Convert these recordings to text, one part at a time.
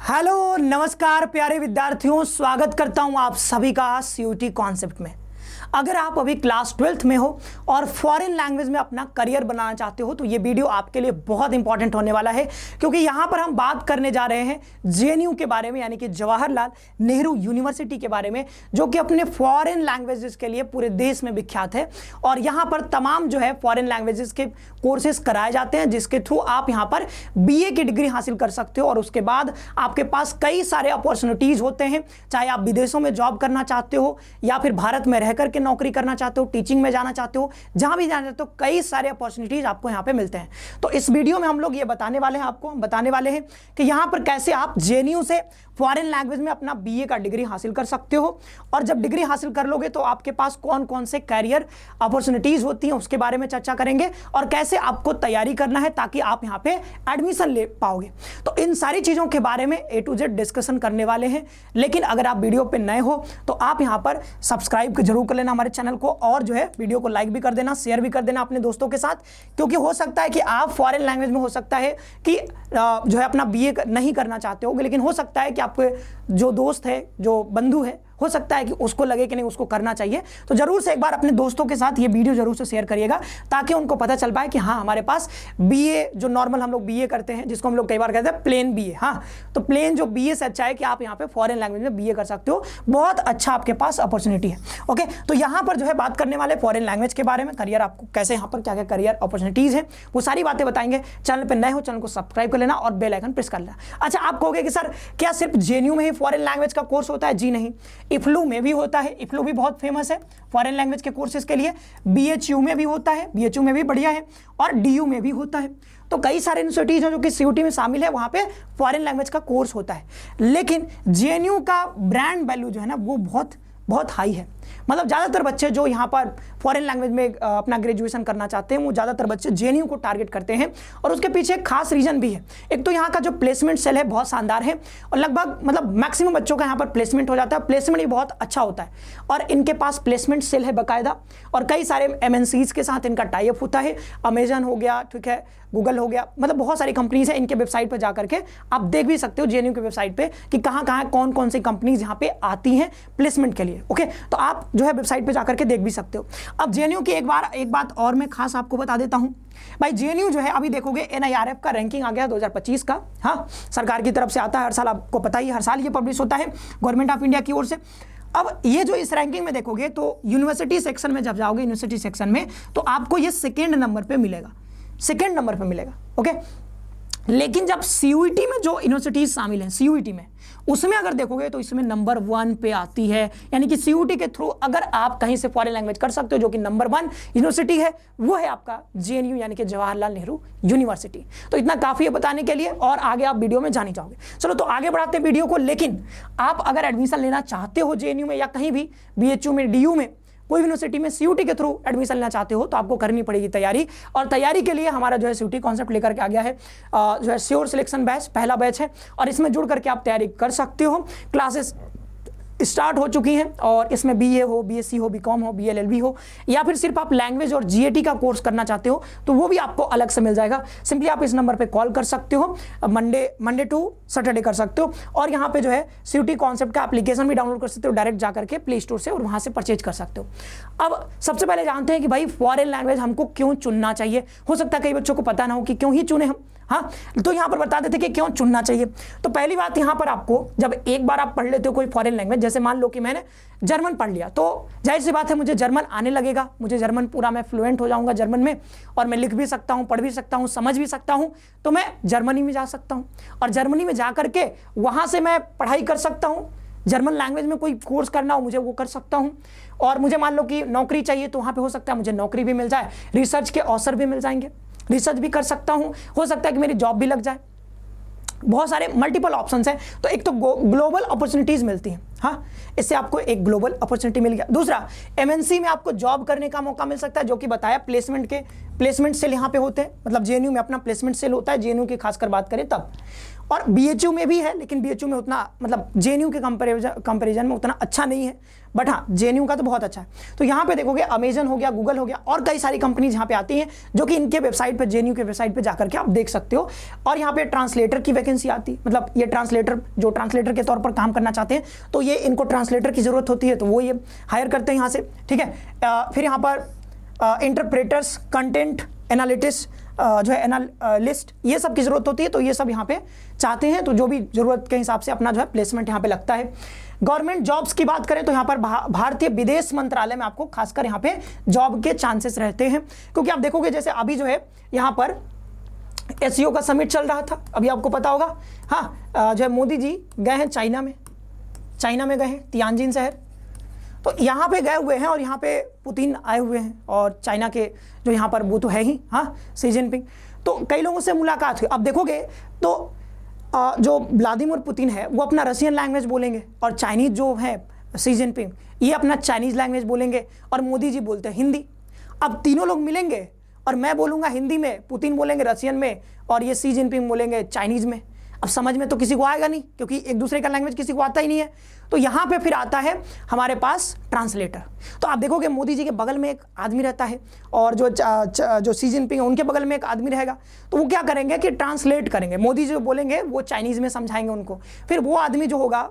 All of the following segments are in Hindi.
हेलो नमस्कार प्यारे विद्यार्थियों, स्वागत करता हूं आप सभी का सीयूटी कॉन्सेप्ट में। अगर आप अभी क्लास 12th में हो और फॉरेन लैंग्वेज में अपना करियर बनाना चाहते हो तो ये वीडियो आपके लिए बहुत इंपॉर्टेंट होने वाला है, क्योंकि यहाँ पर हम बात करने जा रहे हैं जेएनयू के बारे में, यानी कि जवाहरलाल नेहरू यूनिवर्सिटी के बारे में, जो कि अपने फॉरेन लैंग्वेजेस के लिए पूरे देश में विख्यात है। और यहाँ पर तमाम जो है फॉरेन लैंग्वेजेस के कोर्सेज कराए जाते हैं, जिसके थ्रू आप यहाँ पर बीए की डिग्री हासिल कर सकते हो और उसके बाद आपके पास कई सारे अपॉर्चुनिटीज होते हैं। चाहे आप विदेशों में जॉब करना चाहते हो या फिर भारत में रह करके नौकरी करना चाहते हो, टीचिंग में जाना चाहते हो, जहां भी जाना चाहते हो, कई सारे अपॉर्चुनिटीज आपको यहां पे मिलते हैं। तो इस वीडियो में हम लोग ये बताने वाले हैं, आपको बताने वाले हैं कि यहां पर कैसे आप जेएनयू से फॉरेन लैंग्वेज में अपना बीए का डिग्री हासिल कर सकते हो। और जब डिग्री हासिल कर लोगे तो आपके पास कौन कौन से कैरियर अपॉर्चुनिटीज होती हैं उसके बारे में चर्चा करेंगे, और कैसे आपको तैयारी करना है ताकि आप यहाँ पे एडमिशन ले पाओगे। तो इन सारी चीजों के बारे में A to Z डिस्कशन करने वाले हैं। लेकिन अगर आप वीडियो पे नए हो तो आप यहाँ पर सब्सक्राइब जरूर कर लेना हमारे चैनल को, और जो है वीडियो को लाइक भी कर देना, शेयर भी कर देना अपने दोस्तों के साथ, क्योंकि हो सकता है कि आप फॉरेन लैंग्वेज में हो सकता है कि जो है अपना बीए नहीं करना चाहते हो, लेकिन हो सकता है कि आपके जो दोस्त है, जो बंधु है, हो सकता है कि उसको लगे कि नहीं उसको करना चाहिए। तो जरूर से एक बार अपने दोस्तों के साथ ये वीडियो जरूर से शेयर करिएगा, ताकि उनको पता चल पाए कि हाँ हमारे पास बीए, जो नॉर्मल हम लोग बीए करते हैं, जिसको हम लोग कई बार कहते हैं प्लेन बीए, हाँ तो प्लेन जो बीए से अच्छा है कि आप यहाँ पे फॉरेन लैंग्वेज में बीए कर सकते हो। बहुत अच्छा आपके पास अपॉर्चुनिटी है। ओके, तो यहाँ पर जो है बात करने वाले फॉरेन लैंग्वेज के बारे में, करियर आपको कैसे यहाँ पर क्या क्या करियर अपॉर्चुनिटीज है वो सारी बातें बताएंगे। चैनल पर नए हो चैनल को सब्सक्राइब कर लेना और बेल आइकन प्रेस कर लेना। अच्छा, आप कहोगे कि सर क्या सिर्फ जेएनयू में ही फॉरेन लैंग्वेज का कोर्स होता है? जी नहीं, इफ्लू में भी होता है। इफ्लू भी बहुत फेमस है फॉरेन लैंग्वेज के कोर्सेज के लिए। बीएचयू में भी होता है, बीएचयू में भी बढ़िया है, और डीयू में भी होता है। तो कई सारे यूनिवर्सिटीज हैं जो कि सीयूटी में शामिल है, वहां पे फॉरेन लैंग्वेज का कोर्स होता है। लेकिन जेएनयू का ब्रांड वैल्यू जो है ना वो बहुत बहुत हाई है। मतलब ज़्यादातर बच्चे जो यहाँ पर फॉरेन लैंग्वेज में अपना ग्रेजुएशन करना चाहते हैं वो ज़्यादातर बच्चे जेएनयू को टारगेट करते हैं, और उसके पीछे एक खास रीजन भी है। एक तो यहाँ का जो प्लेसमेंट सेल है बहुत शानदार है, और लगभग मतलब मैक्सिमम बच्चों का यहाँ पर प्लेसमेंट हो जाता है। प्लेसमेंट भी बहुत अच्छा होता है, और इनके पास प्लेसमेंट सेल है बाकायदा, और कई सारे एमएनसीज के साथ इनका टाई अप होता है। अमेजन हो गया, ठीक है, गूगल हो गया, मतलब बहुत सारी कंपनीज है। इनके वेबसाइट पर जाकर के आप देख भी सकते हो जेएनयू के वेबसाइट पे कि कहाँ कहाँ कौन कौन सी कंपनीज यहाँ पे आती हैं प्लेसमेंट के लिए। ओके, तो आप जो है वेबसाइट पे जाकर के देख भी सकते हो। अब जेएनयू की एक बात और मैं खास आपको बता देता हूँ भाई। जेएनयू जो है अभी देखोगे NIRF का रैंकिंग आ गया 2025 का, हाँ सरकार की तरफ से आता है हर साल, आपको पता ही हर साल ये पब्लिश होता है गवर्नमेंट ऑफ इंडिया की ओर से। अब ये जो इस रैंकिंग में देखोगे तो यूनिवर्सिटी सेक्शन में जब जाओगे, यूनिवर्सिटी सेक्शन में, तो आपको ये सेकेंड नंबर पे मिलेगा, सेकेंड नंबर पे मिलेगा। ओके, लेकिन जब सीयूईटी में जो यूनिवर्सिटीज शामिल हैं, सीयूईटी में, उसमें अगर देखोगे तो इसमें नंबर 1 पे आती है। यानी कि सीयूईटी के थ्रू अगर आप कहीं से फॉरेन लैंग्वेज कर सकते हो, जो कि नंबर 1 यूनिवर्सिटी है, वो है आपका जेएनयू यानी कि जवाहरलाल नेहरू यूनिवर्सिटी। तो इतना काफी है बताने के लिए, और आगे आप वीडियो में जानी चाहोगे। चलो तो आगे बढ़ाते हैं वीडियो को। लेकिन आप अगर एडमिशन लेना चाहते हो जेएनयू में या कहीं भी बीएचयू में, डीयू में, कोई यूनिवर्सिटी में सीयूटी के थ्रू एडमिशन लेना चाहते हो, तो आपको करनी पड़ेगी तैयारी। और तैयारी के लिए हमारा जो है सीयूटी कॉन्सेप्ट लेकर के आ गया है, जो है श्योर सिलेक्शन बैच, पहला बैच है, और इसमें जुड़ करके आप तैयारी कर सकते हो। क्लासेस स्टार्ट हो चुकी हैं, और इसमें बीए हो, बीएससी हो, बीकॉम हो, बीएलएलबी हो, या फिर सिर्फ आप लैंग्वेज और जीएटी का कोर्स करना चाहते हो तो वो भी आपको अलग से मिल जाएगा। सिंपली आप इस नंबर पे कॉल कर सकते हो, मंडे टू सैटरडे कर सकते हो, और यहाँ पे जो है सीयूटी कॉन्सेप्ट का एप्लीकेशन भी डाउनलोड कर सकते हो डायरेक्ट जा करके प्ले स्टोर से, और वहाँ से परचेज कर सकते हो। अब सबसे पहले जानते हैं कि भाई फॉरेन लैंग्वेज हमको क्यों चुनना चाहिए। हो सकता है कई बच्चों को पता ना हो कि क्यों ही चुने हम, हाँ तो यहाँ पर बता देते कि क्यों चुनना चाहिए। तो पहली बात यहाँ पर आपको, जब एक बार आप पढ़ लेते हो कोई फॉरेन लैंग्वेज, जैसे मान लो कि मैंने जर्मन पढ़ लिया, तो जाहिर सी बात है मुझे जर्मन आने लगेगा, मुझे जर्मन पूरा मैं फ्लुएंट हो जाऊंगा जर्मन में, और मैं लिख भी सकता हूँ, पढ़ भी सकता हूँ, समझ भी सकता हूँ। तो मैं जर्मनी में जा सकता हूँ, और जर्मनी में जा करके वहाँ से मैं पढ़ाई कर सकता हूँ। जर्मन लैंग्वेज में कोई कोर्स करना हो मुझे वो कर सकता हूँ, और मुझे मान लो कि नौकरी चाहिए तो वहाँ पर हो सकता है मुझे नौकरी भी मिल जाए, रिसर्च के अवसर भी मिल जाएंगे, रिसर्च भी कर सकता हूं, हो सकता है कि मेरी जॉब भी लग जाए। बहुत सारे मल्टीपल ऑप्शंस हैं। तो एक तो ग्लोबल अपॉर्चुनिटीज मिलती हैं, हाँ, इससे आपको एक ग्लोबल अपॉर्चुनिटी मिल गया। दूसरा, एमएनसी में आपको जॉब करने का मौका मिल सकता है, जो कि बताया प्लेसमेंट सेल यहाँ पे होते हैं, मतलब जेएनयू में अपना प्लेसमेंट सेल होता है, जेएनयू की खासकर बात करें तब। और बीएचयू में भी है, लेकिन बीएचयू में उतना मतलब जेएनयू के कंपैरिजन में उतना अच्छा नहीं है, बट हाँ जेएनयू का तो बहुत अच्छा है। तो यहाँ पे देखोगे अमेजन हो गया, गूगल हो गया और कई सारी कंपनीज यहाँ पे आती हैं, जो कि इनके वेबसाइट पे, जेएनयू के वेबसाइट पे जाकर के आप देख सकते हो। और यहाँ पे ट्रांसलेटर की वैकेंसी आती, मतलब ये ट्रांसलेटर के तौर पर काम करना चाहते हैं, तो ये इनको ट्रांसलेटर की जरूरत होती है, तो वो ये हायर करते हैं यहाँ से, ठीक है। फिर यहाँ पर इंटरप्रेटर्स, कंटेंट एनालिटिस्ट जो है एनालिस्ट, ये सब की जरूरत होती है, तो ये सब यहाँ पे चाहते हैं, तो जो भी जरूरत के हिसाब से अपना जो है प्लेसमेंट यहाँ पे लगता है। गवर्नमेंट जॉब्स की बात करें तो यहाँ पर भारतीय विदेश मंत्रालय में आपको खासकर यहाँ पे जॉब के चांसेस रहते हैं, क्योंकि आप देखोगे जैसे अभी जो है यहाँ पर एससीओ का समिट चल रहा था, अभी आपको पता होगा। हाँ, जो है मोदी जी गए हैं चाइना में गए हैं, तियानजिन शहर, तो यहाँ पे गए हुए हैं और यहाँ पे पुतिन आए हुए हैं, और चाइना के जो यहाँ पर वो तो है ही, हाँ, शी जिनपिंग, तो कई लोगों से मुलाकात हुई। अब देखोगे तो जो व्लादिमीर पुतिन है वो अपना रशियन लैंग्वेज बोलेंगे, और चाइनीज जो है शी जिनपिंग ये अपना चाइनीज लैंग्वेज बोलेंगे, और मोदी जी बोलते हैं हिंदी। अब तीनों लोग मिलेंगे और मैं बोलूँगा हिंदी में, पुतिन बोलेंगे रशियन में, और ये शी जिनपिंग बोलेंगे चाइनीज में। अब समझ में तो किसी को आएगा नहीं, क्योंकि एक दूसरे का लैंग्वेज किसी को आता ही नहीं है। तो यहाँ पे फिर आता है हमारे पास ट्रांसलेटर। तो आप देखोगे मोदी जी के बगल में एक आदमी रहता है, और जो शी जिनपिंग है उनके बगल में एक आदमी रहेगा, तो वो क्या करेंगे कि ट्रांसलेट करेंगे। मोदी जी जो बोलेंगे वो चाइनीज़ में समझाएंगे उनको, फिर वो आदमी जो होगा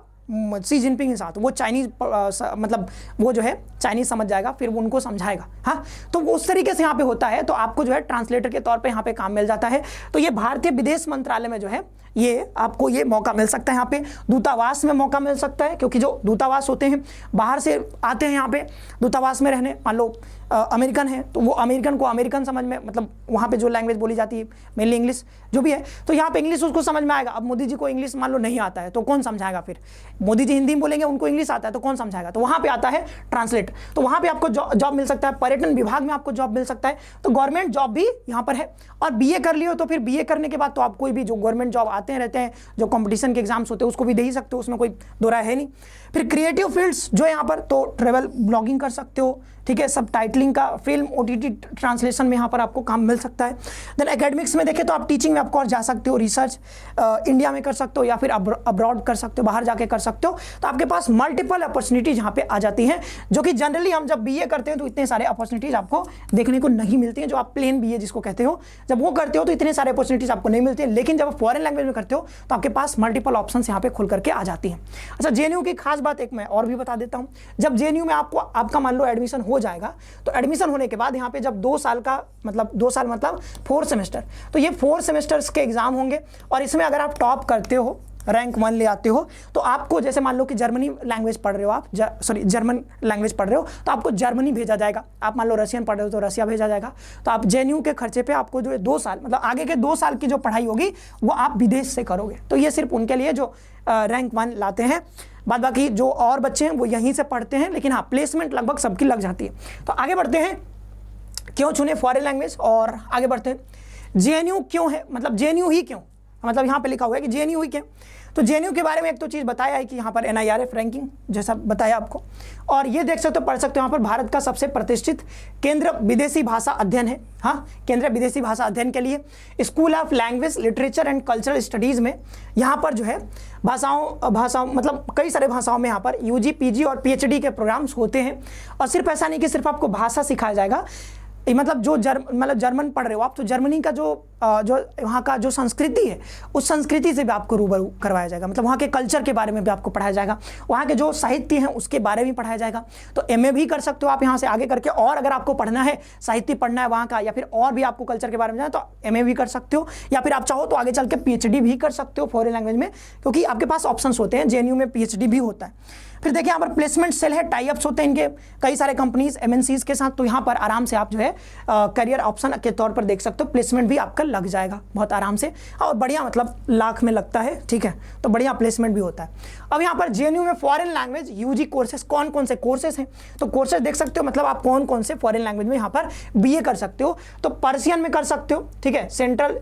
शी जिनपिंग के साथ वो चाइनीज़ मतलब वो जो है चाइनीज़ समझ जाएगा, फिर वो उनको समझाएगा। हाँ, तो वो उस तरीके से यहाँ पे होता है, तो आपको जो है ट्रांसलेटर के तौर पे यहाँ पे काम मिल जाता है। तो ये भारतीय विदेश मंत्रालय में जो है ये आपको ये मौका मिल सकता है। यहाँ पे दूतावास में मौका मिल सकता है, क्योंकि जो दूतावास होते हैं बाहर से आते हैं यहाँ पे दूतावास में रहने। मान लो अमेरिकन है, तो वो अमेरिकन को अमेरिकन समझ में, मतलब वहाँ पे जो लैंग्वेज बोली जाती है मेनली इंग्लिश जो भी है, तो यहाँ पे इंग्लिश उसको समझ में आएगा। अब मोदी जी को इंग्लिश मान लो नहीं आता है, तो कौन समझाएगा? फिर मोदी जी हिंदी में बोलेंगे, उनको इंग्लिश आता है, तो कौन समझाएगा? तो वहाँ पे आता है ट्रांसलेटर। तो वहाँ पे आपको जॉब मिल सकता है, पर्यटन विभाग में आपको जॉब मिल सकता है। तो गवर्नमेंट जॉब भी यहाँ पर है। और बीए कर लियो तो फिर बीए करने के बाद तो आप कोई भी जो गवर्नमेंट जॉब आते हैं रहते हैं, जो कंपटीशन के एग्जाम्स होते हैं उसको भी दे ही सकते हो, उसमें कोई दो राय है नहीं। फिर क्रिएटिव फील्ड्स जो यहाँ पर, तो ट्रेवल ब्लॉगिंग कर सकते हो, ठीक है, सब टाइटलिंग का, फिल्म ओटीटी ट्रांसलेशन में यहाँ पर आपको काम मिल सकता है। देन एकेडमिक्स में देखें तो आप टीचिंग में ऑफकोर्स जा सकते हो, रिसर्च इंडिया में कर सकते हो या फिर अब्रॉड कर सकते हो, बाहर जाके कर सकते हो। तो आपके पास मल्टीपल अपॉर्चुनिटीज यहाँ पे आ जाती हैं, जो कि जनरली हम जब बीए करते हैं तो इतने सारे अपॉर्चुनिटीज आपको देखने को नहीं मिलती हैं। जो आप प्लेन बीए जिसको कहते हो, जब वो करते हो तो इतने सारे अपॉर्चुनिटीज आपको नहीं मिलती है। लेकिन जब आप फॉरेन लैंग्वेज में करते हो तो आपके पास मल्टीपल ऑप्शन यहाँ पे खुल करके आ जाती हैं। अच्छा, जेएनयू की खास बात एक मैं और भी बता देता हूँ। जब जेएनयू में आपका मान लो एडमिशन हो जाएगा, तो एडमिशन होने के बाद यहाँ पे जब 2 साल का मतलब 2 साल मतलब 4 सेमेस्टर, तो ये 4 सेमेस्टर्स के एग्जाम होंगे। और इसमें अगर आप टॉप करते हो, रैंक 1 ले आते हो, तो आपको जैसे मान लो कि जर्मनी लैंग्वेज पढ़ रहे हो आप, जर्मन लैंग्वेज पढ़ रहे हो, तो आपको जर्मनी भेजा जाएगा। आप मान लो रशियन पढ़ रहे हो तो रशिया भेजा जाएगा। तो आप जेएनयू के खर्चे पे आपको जो 2 साल मतलब आगे के 2 साल की जो पढ़ाई होगी वो आप विदेश से करोगे। तो ये सिर्फ उनके लिए जो रैंक 1 लाते हैं, बाद बाकी जो और बच्चे हैं वो यहीं से पढ़ते हैं। लेकिन हाँ, प्लेसमेंट लगभग सबकी लग जाती है। तो आगे बढ़ते हैं, क्यों चुने फॉरेन लैंग्वेज, और आगे बढ़ते हैं जेएनयू क्यों है, मतलब जेएनयू ही क्यों, मतलब यहाँ पे लिखा हुआ है कि जेएनयू ही क्यों। तो जेएनयू के बारे में एक तो चीज़ बताया है कि यहाँ पर NIRF रैंकिंग जैसा बताया आपको, और ये देख सकते हो, पढ़ सकते हो, यहाँ पर भारत का सबसे प्रतिष्ठित केंद्र विदेशी भाषा अध्ययन है। हाँ, केंद्र विदेशी भाषा अध्ययन के लिए school of language literature and cultural studies में यहाँ पर जो है भाषाओं मतलब कई सारे भाषाओं में यहाँ पर UG, PG और PhD के प्रोग्राम्स होते हैं। और सिर्फ ऐसा नहीं कि सिर्फ आपको भाषा सिखाया जाएगा, मतलब जो जर्मन पढ़ रहे हो आप, तो जर्मनी का जो वहाँ का जो संस्कृति है, उस संस्कृति से भी आपको रूबरू करवाया जाएगा। मतलब वहाँ के कल्चर के बारे में भी आपको पढ़ाया जाएगा, वहाँ के जो साहित्य हैं उसके बारे में पढ़ाया जाएगा। तो MA भी कर सकते हो आप यहाँ से आगे करके, और अगर आपको पढ़ना है, साहित्य पढ़ना है वहाँ का, या फिर और भी आपको कल्चर के बारे में जाना तो MA भी कर सकते हो, या फिर आप चाहो तो आगे चल के PhD भी कर सकते हो फॉरेन लैंग्वेज में, क्योंकि आपके पास ऑप्शंस होते हैं। जेएनयू में PhD भी होता है। फिर देखिए यहाँ पर प्लेसमेंट सेल है, टाई अप्स होते हैं इनके कई सारे कंपनीज MNCs के साथ। तो यहाँ पर आराम से आप जो है करियर ऑप्शन के तौर पर देख सकते हो, प्लेसमेंट भी आपका लग जाएगा बहुत आराम से, और बढ़िया मतलब लाख में लगता है, ठीक है, तो बढ़िया प्लेसमेंट भी होता है। अब यहाँ पर जेएनयू में फॉरेन लैंग्वेज यूजी कोर्सेज कौन कौन से कोर्सेज हैं, तो कोर्सेज देख सकते हो, मतलब आप कौन कौन से फॉरेन लैंग्वेज में यहाँ पर बीए कर सकते हो। तो पर्शियन में कर सकते हो, ठीक है, सेंट्रल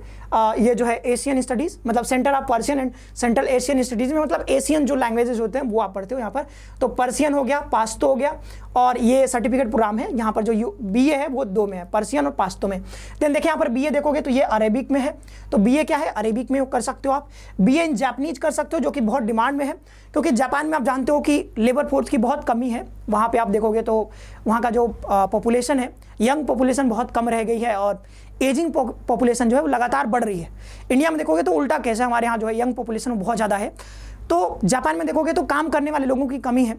ये जो है एशियन स्टडीज़, मतलब centre of Persian and central Asian studies में मतलब एशियन जो लैंग्वेजेस होते हैं वो आप पढ़ते हो यहाँ पर। तो पर्शियन हो गया, पाश्तो हो गया, और ये सर्टिफिकेट प्रोग्राम है यहाँ पर जो बीए है वो 2 में है, पर्शियन और पाश्तो में। देन देखिए यहाँ पर बीए देखोगे तो ये अरेबिक में है, तो बीए क्या है, अरेबिक में कर सकते हो आप। बीए इन जापानीज कर सकते हो जो कि बहुत डिमांड में है, क्योंकि जापान में आप जानते हो कि लेबर फोर्स की बहुत कमी है। वहाँ पे आप देखोगे तो वहाँ का जो पॉपुलेशन है, यंग पॉपुलेशन बहुत कम रह गई है, और एजिंग पॉपुलेशन जो है वो लगातार बढ़ रही है। इंडिया में देखोगे तो उल्टा केस है, हमारे यहाँ जो है यंग पॉपुलेशन बहुत ज़्यादा है। तो जापान में देखोगे तो काम करने वाले लोगों की कमी है,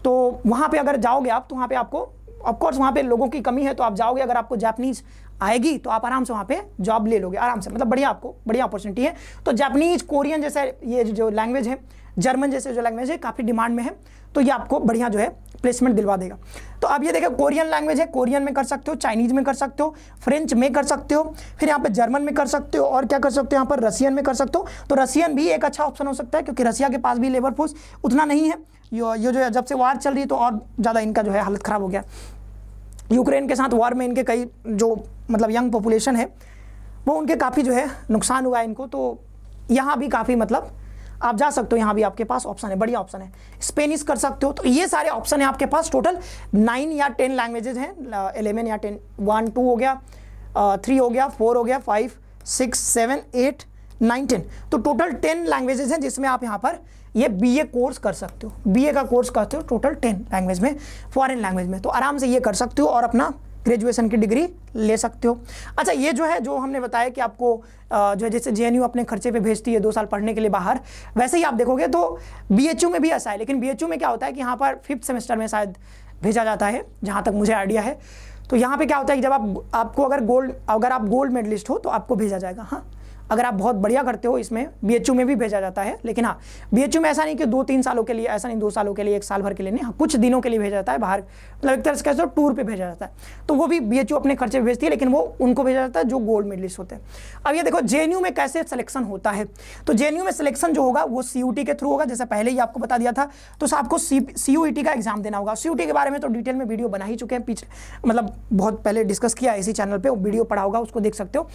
तो वहाँ पे अगर जाओगे आप तो वहाँ पे आपको ऑफकोर्स वहाँ पे लोगों की कमी है, तो आप जाओगे, अगर आपको जापानीज़ आएगी तो आप आराम से वहाँ पे जॉब ले लोगे आराम से, मतलब बढ़िया, आपको बढ़िया अपॉर्चुनिटी है। तो जापानीज़, कोरियन जैसे ये जो लैंग्वेज है, जर्मन जैसे जो लैंग्वेज है काफ़ी डिमांड में है, तो ये आपको बढ़िया जो है प्लेसमेंट दिलवा देगा। तो अब ये देखो कोरियन लैंग्वेज है, कोरियन में कर सकते हो, चाइनीज़ में कर सकते हो, फ्रेंच में कर सकते हो, फिर यहाँ पे जर्मन में कर सकते हो, और क्या कर सकते हो यहाँ पर रसियन में कर सकते हो। तो रसियन भी एक अच्छा ऑप्शन हो सकता है, क्योंकि रसिया के पास भी लेबर फोर्स उतना नहीं है। ये जो है जब से वार चल रही है तो और ज़्यादा इनका जो है हालत ख़राब हो गया। यूक्रेन के साथ वार में इनके कई जो मतलब यंग पॉपुलेशन है वो उनके काफ़ी जो है नुकसान हुआ है इनको, तो यहाँ भी काफ़ी मतलब आप जा सकते हो, यहाँ भी आपके पास ऑप्शन है, बढ़िया ऑप्शन है। स्पेनिश कर सकते हो, तो ये सारे ऑप्शन है आपके पास। टोटल 9 या 10 लैंग्वेजेज हैं, 11 या 10, 1 2 हो गया, 3 हो गया, 4 हो गया, 5 6 7 8 9 10, तो टोटल 10 लैंग्वेजेज हैं जिसमें आप यहाँ पर ये बीए कोर्स कर सकते हो। बीए का कोर्स करते हो टोटल 10 लैंग्वेज में, फॉरेन लैंग्वेज में, तो आराम से ये कर सकते हो और अपना ग्रेजुएशन की डिग्री ले सकते हो। अच्छा, ये जो है जो हमने बताया कि आपको जो है जैसे जेएनयू अपने खर्चे पे भेजती है 2 साल पढ़ने के लिए बाहर, वैसे ही आप देखोगे तो बीएचयू में भी ऐसा है। लेकिन बीएचयू में क्या होता है कि यहाँ पर 5th सेमेस्टर में शायद भेजा जाता है, जहाँ तक मुझे आइडिया है। तो यहाँ पे क्या होता है कि जब आपको अगर आप गोल्ड मेडलिस्ट हो तो आपको भेजा जाएगा। हाँ, अगर आप बहुत बढ़िया करते हो इसमें बीएचयू में भी भेजा जाता है। लेकिन हाँ, बीएचयू में ऐसा नहीं कि 2-3 सालों के लिए, ऐसा नहीं 2 सालों के लिए, 1 साल भर के लिए नहीं, हाँ कुछ दिनों के लिए भेजा जाता है बाहर, मतलब एक तरह से कैसे टूर पे भेजा जाता है। तो वो भी बीएचयू अपने खर्चे पे भेजती है, लेकिन वो उनको भेजा जाता है जो गोल्ड मेडलिस्ट होते हैं। अब ये देखो जेएनयू में कैसे सिलेक्शन होता है। तो जेएनयू में सिलेक्शन जो होगा वो सीयूटी के थ्रू होगा, जैसे पहले ही आपको बता दिया था। तो आपको सीयूईटी का एग्जाम देना होगा। सीयूटी के बारे में तो डिटेल में वीडियो बना ही चुके हैं, पीछे मतलब बहुत पहले डिस्कस किया इसी चैनल पे, वो वीडियो पड़ा होगा, उसको देख सकते हो।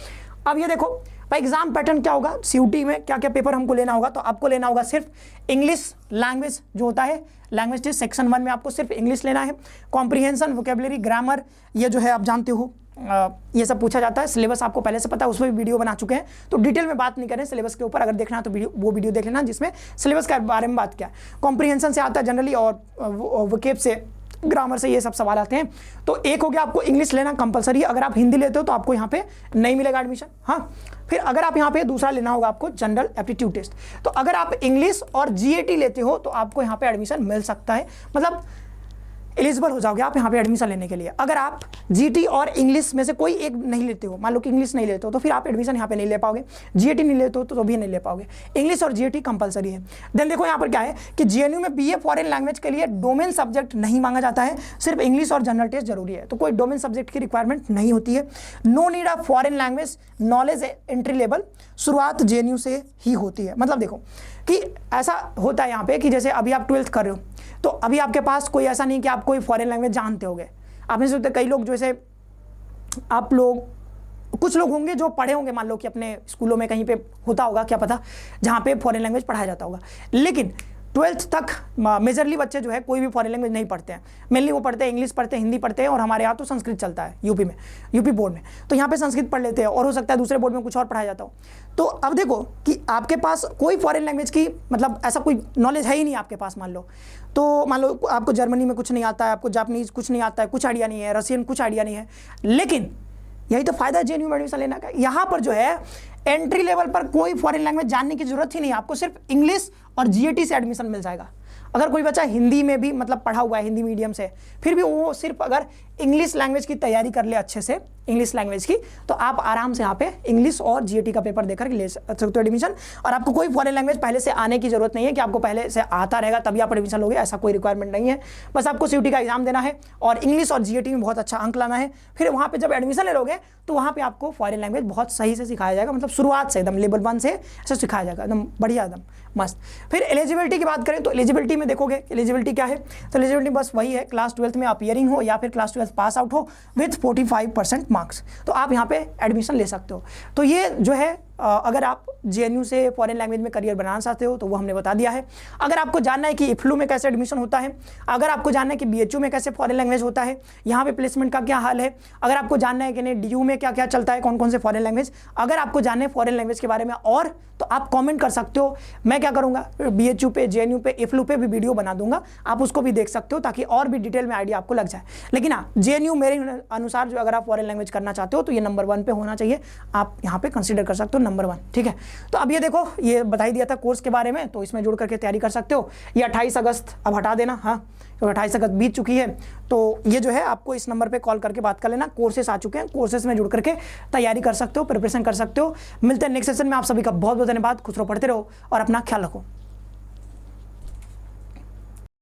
अब ये देखो भाई एग्जाम पैटर्न क्या होगा, सीयूटी में क्या क्या पेपर हमको लेना होगा। तो आपको लेना होगा सिर्फ इंग्लिश लैंग्वेज जो होता है, लैंग्वेज टेस्ट सेक्शन 1 में आपको सिर्फ इंग्लिश लेना है। कॉम्प्रिहेंशन, वोकेबलरी, ग्रामर, ये जो है आप जानते हो ये सब पूछा जाता है। सिलेबस आपको पहले से पता है, उसमें भी वीडियो बना चुके हैं, तो डिटेल में बात नहीं करें सिलेबस के ऊपर। अगर देखना है तो वो वीडियो देख लेना जिसमें सिलेबस के बारे में बात किया है। कॉम्प्रिहेंशन से आता है जनरली, और वोकेब से, ग्रामर से ये सब सवाल आते हैं। तो एक हो गया आपको इंग्लिश लेना कंपलसरी। अगर आप हिंदी लेते हो तो आपको यहाँ पे नहीं मिलेगा एडमिशन। हाँ, फिर अगर आप यहाँ पे दूसरा लेना होगा आपको जनरल एप्टीट्यूड टेस्ट। तो अगर आप इंग्लिश और जीएटी लेते हो तो आपको यहाँ पे एडमिशन मिल सकता है, मतलब एलिजिबल हो जाओगे आप यहाँ पे एडमिशन लेने के लिए। अगर आप जीटी और इंग्लिश में से कोई एक नहीं लेते हो, मान लो कि इंग्लिश नहीं लेते हो, तो फिर आप एडमिशन यहाँ पे नहीं ले पाओगे। जीएटी नहीं लेते हो तो भी नहीं ले पाओगे। इंग्लिश और जीएटी कंपलसरी है। देन देखो यहाँ पर क्या है कि जेएनयू में बीए फॉरेन लैंग्वेज के लिए डोमेन सब्जेक्ट नहीं मांगा जाता है, सिर्फ इंग्लिश और जनरल टेस्ट जरूरी है। तो कोई डोमेन सब्जेक्ट की रिक्वायरमेंट नहीं होती है। No need of foreign language knowledge entry level, शुरुआत जेएनयू से ही होती है। मतलब देखो कि ऐसा होता है यहाँ पे कि जैसे अभी आप 12th कर रहे हो, तो अभी आपके पास कोई ऐसा नहीं कि आप कोई फॉरेन लैंग्वेज जानते होगे। आप में से कई लोग जैसे आप लोग, कुछ लोग होंगे जो पढ़े होंगे, मान लो कि अपने स्कूलों में कहीं पे होता होगा, क्या पता, जहाँ पे फॉरेन लैंग्वेज पढ़ाया जाता होगा। लेकिन 12th तक मेजरली बच्चे जो है कोई भी फॉरेन लैंग्वेज नहीं पढ़ते हैं। मेनली वो पढ़ते हैं इंग्लिश पढ़ते हैं, हिंदी पढ़ते हैं, और हमारे यहाँ तो संस्कृत चलता है यूपी में, यूपी बोर्ड में। तो यहाँ पे संस्कृत पढ़ लेते हैं, और हो सकता है दूसरे बोर्ड में कुछ और पढ़ाया जाता हो। तो अब देखो कि आपके पास कोई फॉरेन लैंग्वेज की मतलब ऐसा कोई नॉलेज है ही नहीं आपके पास। मान लो आपको जर्मनी में कुछ नहीं आता है, आपको जापानीज कुछ नहीं आता है, कुछ आइडिया नहीं है, रशियन कुछ आइडिया नहीं है। लेकिन यही तो फायदा है जेएनयू में एडमिशन लेना का। यहाँ पर जो है एंट्री लेवल पर कोई फॉरेन लैंग्वेज जानने की जरूरत ही नहीं है, आपको सिर्फ इंग्लिश और जीएटी से एडमिशन मिल जाएगा। अगर कोई बच्चा हिंदी में भी मतलब पढ़ा हुआ है हिंदी मीडियम से, फिर भी वो सिर्फ अगर इंग्लिश लैंग्वेज की तैयारी कर ले अच्छे से, इंग्लिश लैंग्वेज की, तो आप आराम से यहाँ पे इंग्लिश और जीएटी का पेपर देकर ले सकते हो एडमिशन। और आपको कोई फॉरेन लैंग्वेज पहले से आने की जरूरत नहीं है कि आपको पहले से आता रहेगा तभी आप एडमिशन लोगे, ऐसा कोई रिक्वायरमेंट नहीं है। बस आपको सीयूटी का एग्जाम देना है और इंग्लिश और जीएटी में बहुत अच्छा अंक लाना है। फिर वहाँ पे जब एडमिशन ले लोगे तो वहाँ पे आपको फॉरेन लैंग्वेज बहुत सही से सिखाया जाएगा, मतलब शुरुआत से एकदम लेवल 1 से ऐसा सिखाया जाएगा, एकदम बढ़िया, एकदम मस्त। फिर एलिजिबिलिटी की बात करें तो एलिजिबिलिटी में देखोगे एलिजिबिलिटी क्या है, तो एलिजिबिलिटी बस वही है, क्लास 12th में अपीयरिंग हो या फिर क्लास 12th पास आउट हो विथ 45% मार्क्स, तो आप यहाँ पे एडमिशन ले सकते हो। तो ये जो है अगर आप जेएनयू से फॉरेन लैंग्वेज में करियर बनाना चाहते हो तो वो हमने बता दिया है। अगर आपको जानना है कि इफ्लू में कैसे एडमिशन होता है, अगर आपको जानना है कि बीएचयू में कैसे फॉरेन लैंग्वेज होता है, यहाँ पे प्लेसमेंट का क्या हाल है, अगर आपको जानना है कि नहीं डीयू में क्या क्या चलता है, कौन कौन से फॉरेन लैंग्वेज, अगर आपको जानना है फॉरेन लैंग्वेज के बारे में और, तो आप कॉमेंट कर सकते हो। मैं क्या करूँगा, बीएचयू पे, जेएनयू पे, इफ्लू पे भी वीडियो बना दूंगा, आप उसको भी देख सकते हो ताकि और भी डिटेल में आइडिया आपको लग जाए। लेकिन हाँ, जेएनयू मेरे अनुसार जो अगर आप फॉरेन लैंग्वेज करना चाहते हो तो ये नंबर 1 पे होना चाहिए, आप यहाँ पे कंसिडर कर सकते हो नंबर 1, ठीक है। तो अब ये देखो, ये बता ही दिया था कोर्स के बारे में, तो इसमें जुड़ करके तैयारी कर सकते हो। ये 28 अगस्त अब हटा देना, हाँ, तो 28 अगस्त बीत चुकी है, तो ये जो है आपको इस नंबर पे कॉल करके बात कर लेना। कोर्सेस आ चुके हैं, कोर्सेस में जुड़ करके तैयारी कर सकते हो, प्रिपरेशन कर सकते हो। मिलते हैं नेक्स्ट सेशन में। आप सभी का बहुत बहुत धन्यवाद, खुश रहो, पढ़ते रहो और अपना ख्याल रखो।